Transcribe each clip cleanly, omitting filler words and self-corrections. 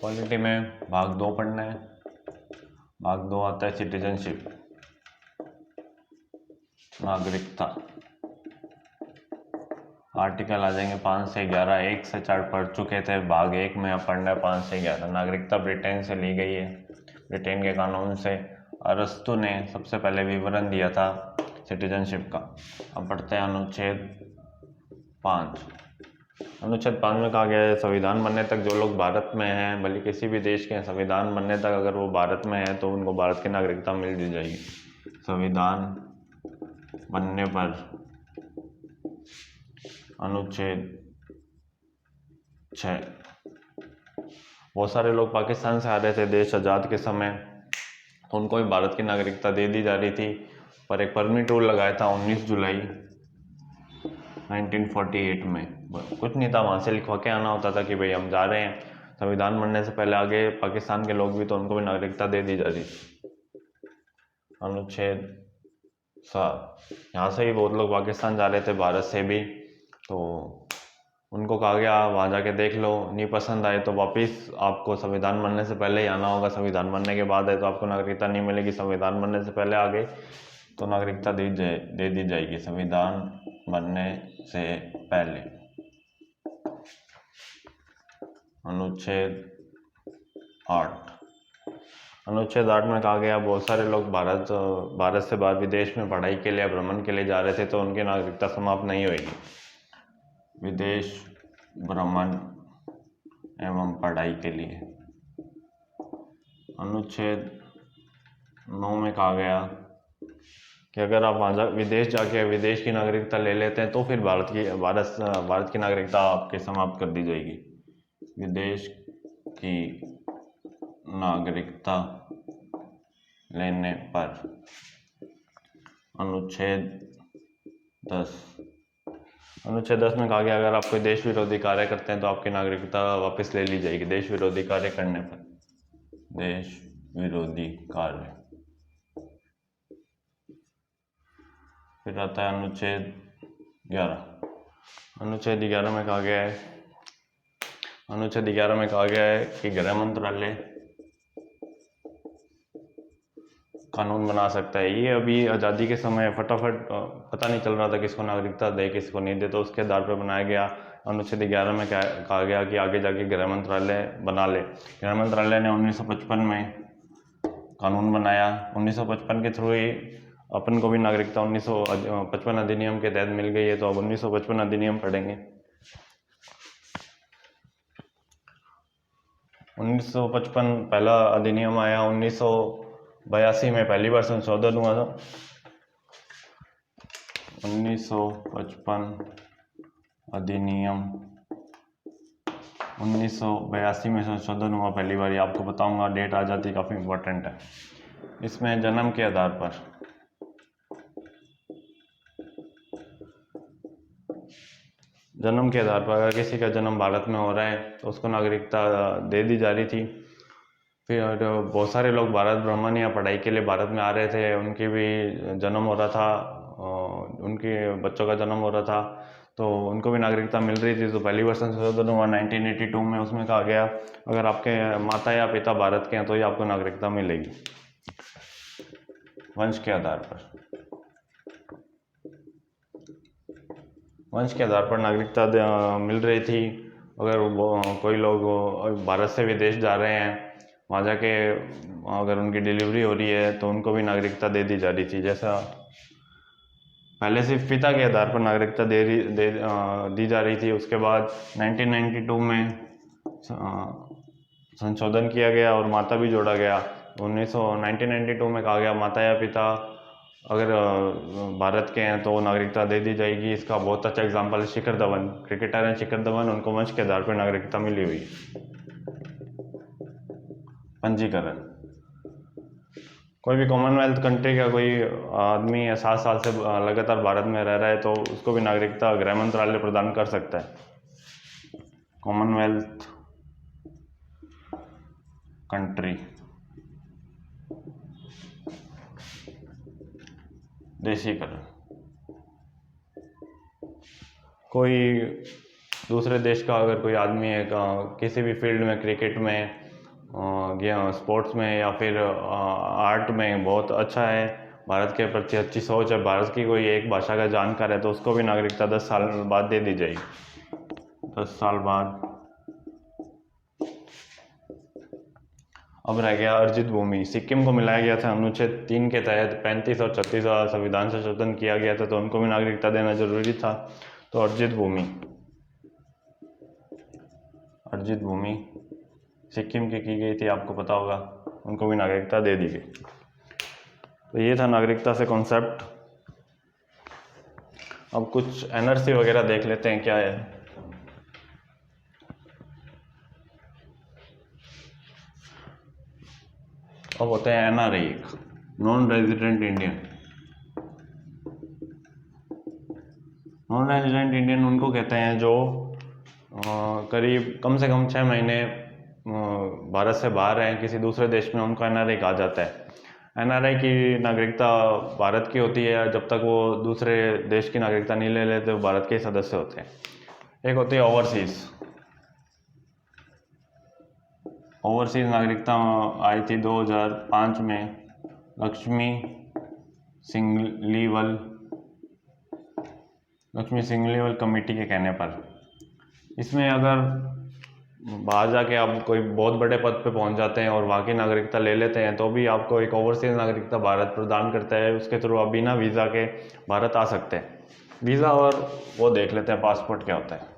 Polity में भाग 2 पढ़ना है। भाग 2 आता है सिटीजनशिप, नागरिकता। आर्टिकल आ जाएंगे 5 से 11, 1 से 4 पढ़ चुके थे। भाग 1 में अब पढ़ना है 5 से 11। नागरिकता ब्रिटेन से ली गई है, ब्रिटेन के कानून से। अरस्तु ने सबसे पहले विवरण दिया था सिटीजनशिप का। अब पढ़ते हैं अनुच्छेद 5। अनुच्छेद 5 में कहा गया है संविधान बनने तक जो लोग भारत में हैं, भले किसी भी देश के हैं, संविधान बनने तक अगर वो भारत में है तो उनको भारत की नागरिकता मिल दी जाएगी। संविधान बनने पर अनुच्छेद 6। बहुत सारे लोग पाकिस्तान से आ रहे थे देश आज़ाद के समय, तो उनको भी भारत की नागरिकता दे दी जा रही थी, पर एक परमिट रूल लगाया था 19 जुलाई 1948 में। कुछ नहीं था, वहाँ से लिखवा के आना होता था कि भाई हम जा रहे हैं। संविधान बनने से पहले आगे पाकिस्तान के लोग भी, तो उनको भी नागरिकता दे दी जा रही थी। अनुच्छेद 7, यहाँ से ही बहुत लोग पाकिस्तान जा रहे थे, भारत से भी, तो उनको कहा गया वहाँ जाके देख लो, नहीं पसंद आए तो वापस आपको संविधान बनने से पहले ही आना होगा। संविधान बनने के बाद है तो आपको नागरिकता नहीं मिलेगी। संविधान बनने से पहले आ गए तो नागरिकता दे दी जाएगी। संविधान बनने से पहले। अनुच्छेद 8। अनुच्छेद 8 में कहा गया बहुत सारे लोग भारत से बाहर विदेश में पढ़ाई के लिए, भ्रमण के लिए जा रहे थे, तो उनकी नागरिकता समाप्त नहीं होगी। विदेश भ्रमण एवं पढ़ाई के लिए। अनुच्छेद 9 में कहा गया कि अगर आप वहाँ विदेश जाके विदेश की नागरिकता ले लेते हैं तो फिर भारत की नागरिकता आपके समाप्त कर दी जाएगी। विदेश की नागरिकता लेने पर। अनुच्छेद 10। अनुच्छेद 10 में कहा गया अगर आप कोई देश विरोधी कार्य करते हैं तो आपकी नागरिकता वापस ले ली जाएगी। देश विरोधी कार्य करने पर। देश विरोधी कार्य। फिर आता है अनुच्छेद 11। अनुच्छेद 11 में कहा गया है कि गृह मंत्रालय कानून बना सकता है। ये अभी आज़ादी के समय फटाफट पता नहीं चल रहा था किसको नागरिकता दे किसको नहीं दे, तो उसके आधार पर बनाया गया। अनुच्छेद 11 में कहा गया कि आगे जाके गृह मंत्रालय बना ले। गृह मंत्रालय ने 1955 में कानून बनाया। 1955 के थ्रू ही अपन को भी नागरिकता 1955 अधिनियम के तहत मिल गई है। तो अब 1955 अधिनियम पढ़ेंगे। 1955 पहला अधिनियम आया। 1982 में पहली बार संशोधन हुआ था। 1955 अधिनियम 1982 में संशोधन हुआ पहली बार। आपको बताऊंगा, डेट आ जाती काफ़ी इम्पोर्टेंट है। इसमें जन्म के आधार पर अगर किसी का जन्म भारत में हो रहा है तो उसको नागरिकता दे दी जा रही थी। फिर बहुत सारे लोग भारत भ्रमण या पढ़ाई के लिए भारत में आ रहे थे, उनके भी जन्म हो रहा था, उनके बच्चों का जन्म हो रहा था, तो उनको भी नागरिकता मिल रही थी। तो पहली बार संशोधन हुआ 1982 में। उसमें कहा गया अगर आपके माता या पिता भारत के हैं तो ही आपको नागरिकता मिलेगी। वंश के आधार पर। वंश के आधार पर नागरिकता मिल रही थी। अगर कोई लोग भारत से विदेश जा रहे हैं, वहाँ जाके अगर उनकी डिलीवरी हो रही है तो उनको भी नागरिकता दे दी जा रही थी। जैसा पहले सिर्फ पिता के आधार पर नागरिकता दी जा रही थी, उसके बाद 1992 में संशोधन किया गया और माता भी जोड़ा गया। 1992 में कहा गया माता या पिता अगर भारत के हैं तो नागरिकता दे दी जाएगी। इसका बहुत अच्छा एग्जाम्पल है शिखर धवन, क्रिकेटर हैं शिखर धवन, उनको वंश के आधार पर नागरिकता मिली हुई। पंजीकरण। कोई भी कॉमनवेल्थ कंट्री का कोई आदमी 7 साल से लगातार भारत में रह रहा है तो उसको भी नागरिकता गृह मंत्रालय प्रदान कर सकता है। Commonwealth country. देशीकरण। कोई दूसरे देश का अगर कोई आदमी है किसी भी फील्ड में, क्रिकेट में स्पोर्ट्स में या फिर आर्ट में बहुत अच्छा है, भारत के प्रति अच्छी सोच है, भारत की कोई एक भाषा का जानकार है तो उसको भी नागरिकता 10 साल बाद दे दी जाएगी, 10 साल बाद। अब रह गया अर्जित भूमि। सिक्किम को मिलाया गया था अनुच्छेद 3 के तहत 35 और 36 वाला संविधान संशोधन किया गया था, तो उनको भी नागरिकता देना जरूरी था। तो अर्जित भूमि सिक्किम की गई थी, आपको पता होगा, उनको भी नागरिकता दे दी गई। तो ये था नागरिकता से कॉन्सेप्ट। अब कुछ एनआरसी वगैरह देख लेते हैं क्या है। अब होते हैं NRI, non resident Indian. Non resident Indian उनको कहते हैं जो करीब कम से कम 6 महीने भारत से बाहर हैं, किसी दूसरे देश में, उनको एनआरआई कहा जाता है। एनआरआई की नागरिकता भारत की होती है जब तक वो दूसरे देश की नागरिकता नहीं ले लेते, वो भारत के सदस्य होते हैं। एक होती है ओवरसीज नागरिकता आई थी 2005 में, लक्ष्मी सिंगलीवल कमेटी के कहने पर। इसमें अगर बाहर जाके आप कोई बहुत बड़े पद पे पहुंच जाते हैं और वहाँ की नागरिकता ले लेते हैं, तो भी आपको एक ओवरसीज नागरिकता भारत प्रदान करता है। उसके थ्रू आप बिना वीज़ा के भारत आ सकते हैं। वीज़ा और वो देख लेते हैं पासपोर्ट क्या होता है।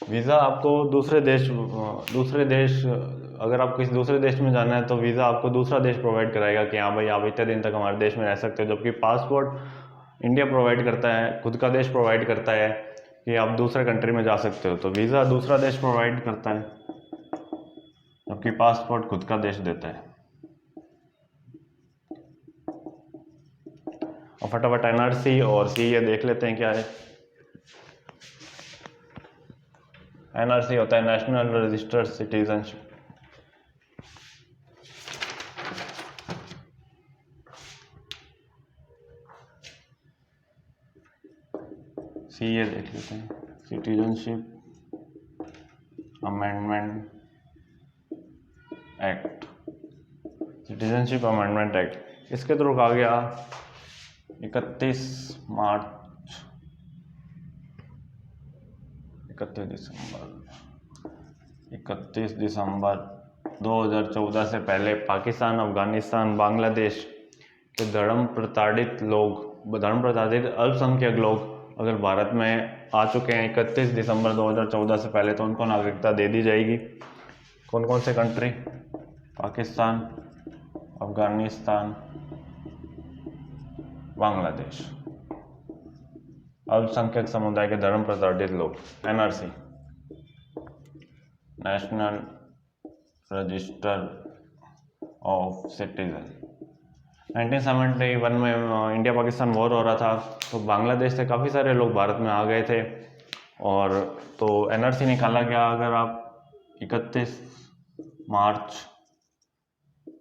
वीज़ा आपको दूसरे देश अगर आप किसी दूसरे देश में जाना है तो वीज़ा आपको दूसरा देश प्रोवाइड कराएगा कि हाँ भाई आप इतने दिन तक हमारे देश में रह सकते हो। जबकि पासपोर्ट इंडिया प्रोवाइड करता है, खुद का देश प्रोवाइड करता है कि आप दूसरे कंट्री में जा सकते हो। तो वीज़ा दूसरा देश प्रोवाइड करता है, जबकि पासपोर्ट खुद का देश देता है। और फटाफट एनआरसी और सीए देख लेते हैं क्या है। एनआरसी होता है नेशनल रजिस्टर्ड सिटीजनशिप। सीए देख लेते हैं, citizenship amendment act. Citizenship amendment act इसके थ्रू कहा गया 31 दिसंबर 2014 से पहले पाकिस्तान, अफगानिस्तान, बांग्लादेश के धर्म प्रताड़ित अल्पसंख्यक लोग अगर भारत में आ चुके हैं 31 दिसंबर 2014 से पहले, तो उनको नागरिकता दे दी जाएगी। कौन कौन से कंट्री? पाकिस्तान, अफगानिस्तान, बांग्लादेश। अल्पसंख्यक समुदाय के धर्म प्रताड़ित लोग। NRC national register of citizen. 1971 में इंडिया पाकिस्तान वॉर हो रहा था, तो बांग्लादेश से काफ़ी सारे लोग भारत में आ गए थे, और तो एनआरसी निकाला गया। अगर आप 31 मार्च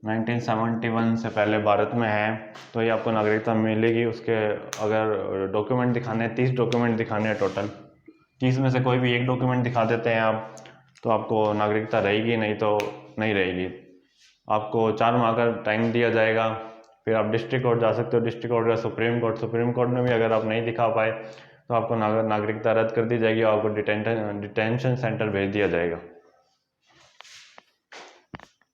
1971 से पहले भारत में हैं तो ये आपको नागरिकता मिलेगी। उसके अगर डॉक्यूमेंट दिखाने हैं, 30 डॉक्यूमेंट दिखाने हैं टोटल, 30 में से कोई भी एक डॉक्यूमेंट दिखा देते हैं आप, तो आपको नागरिकता रहेगी, नहीं तो नहीं रहेगी। आपको 4 माह का टाइम दिया जाएगा, फिर आप डिस्ट्रिक्ट कोर्ट जा सकते हो, डिस्ट्रिक्ट कोर्ट या सुप्रीम कोर्ट में भी अगर आप नहीं दिखा पाए तो आपको नागरिकता रद्द कर दी जाएगी और आपको डिटेंशन सेंटर भेज दिया जाएगा।